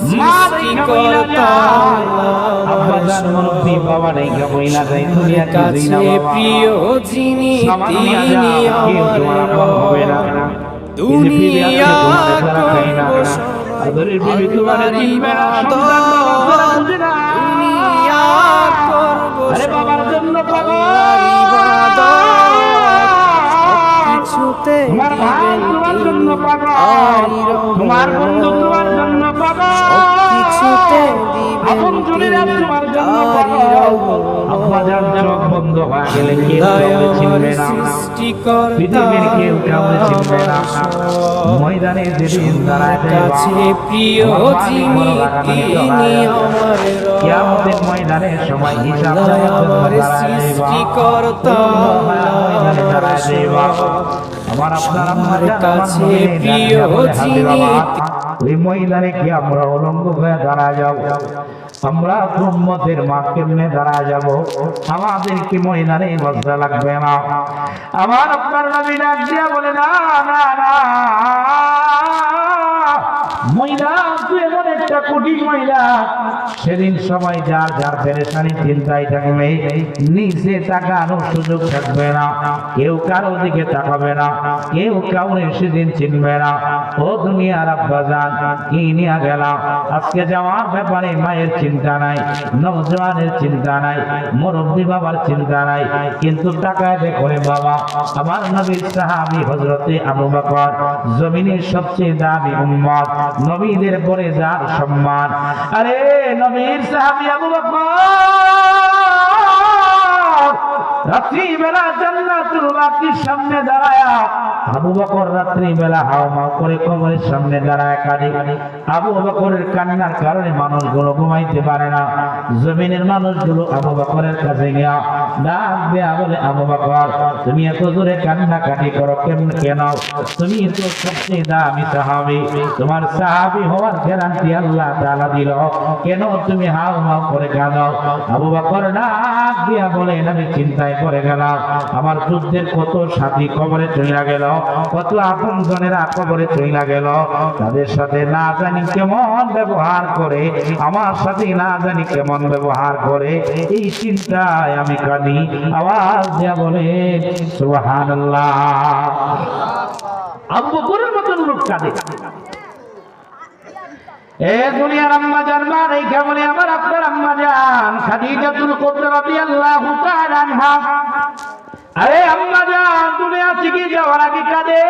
সৃষ্টিকর্তা আব্বাজান মুরব্বি বাবা রেখা বইলা যায় দুনিয়া কাছে প্রিয় যিনি তিনি আমার হবে না দুনিয়া আদরের বিবি তোমার চিনবে না দুনিয়া করব আরে বাবার জন্য কিছুতে তোমার ভাই তোমার জন্য তোমার বন্ধু তোমার জন্য কিছুতে আপন জনেরা তোমার জন্য আব্বাজান চোখ বন্ধ হয়ে গেলে কেউ চিনবে না পৃথিবীর কেউ কাউকে চিনবে না ময়দানে যেদিন দাঁড়ায় কাছে প্রিয় যিনি তিনি আমার কিয়ামতের ময়দানে সময় হিসাব আমার সৃষ্টিকর্তা আমার আপনার আমার কাছে প্রিয় যিনি ওই ময়দানে কি আমরা উলঙ্গ হয়ে দাঁড়া যাব আমরা উম্মতের মা কেমনে দাঁড়া যাব আমাদের কি ময়দানে লজ্জা লাগবে না আমার আপনার নবী ডাক দিয়া বলে না না না মহিলা তুই এমন একটা কঠিন মহিলা সেদিন সবাই যার যার পেরেশানি চিন্তায় থাকবে নিচে তাকানোর সুযোগ থাকবে না কেউ কারো দিকে তাকাবে না কেউ কাউরে সেদিন চিনবে না ও দুনিয়ার আব্বাজান কি নিয়ে গেলাম আজকে যাওয়ার ব্যাপারে মায়ের চিন্তা নাই নওজওয়ানের চিন্তা নাই মুরব্বী বাবার চিন্তা নাই কিন্তু টাকায় দেখো বাবা আমার নবীর সাহাবী হযরতে আবু বকর জমিনের সবচেয়ে দামি উম্মত নবীদের পরে যার সম্মান আরে নবীর সাহাবী আবু বকর রাত্রি বেলা জান্নাতুল বাকির সামনে দাঁড়ায়া আবু বকর রাত্রি বেলা হাওমাও করে কবরের সামনে দাঁড়ায় কাঁদে আবু বকরের কান্নার কারণে মানুষগুলো ঘুমাইতে পারে না জমিনের মানুষগুলো আবু বকরের কাছে গিয়া ডাক দেয়া বলে আবু বকর তুমি এত জোরে কান্নাকাটি করো কেন তুমি তো সবচেয়ে দামি সাহাবী তোমার সাহাবী হওয়ার গ্যারান্টি আল্লাহ তাআলা দিল কেন তুমি হাওমাও করে কাঁদো আবু বকর ডাক দিয়া বলে আমি চিন্তায় পড়ে গেলাম আমার যুদ্ধের কত সাথী কবরে চলে গেল কত আপন জনেরা কবরে চলে গেল তাদের সাথে না জানি কেমন ব্যবহার করে আমার সাথে না জানি কেমন ব্যবহার করে এই চিন্তায় আমি কাঁদি আওয়াজ দিয়া বলে সুবহানাল্লাহ আবু বকরের মতন লোক কাঁদে এ দুনিয়ার আম্মা জান মা রেখা বলে আমার আপনার আম্মা জান খাদিজাতুল কুবরা রাদিয়াল্লাহু তাআলা আনহা আরে আম্মা জান দুনিয়া থেকে যাওয়ার আগে কাঁদে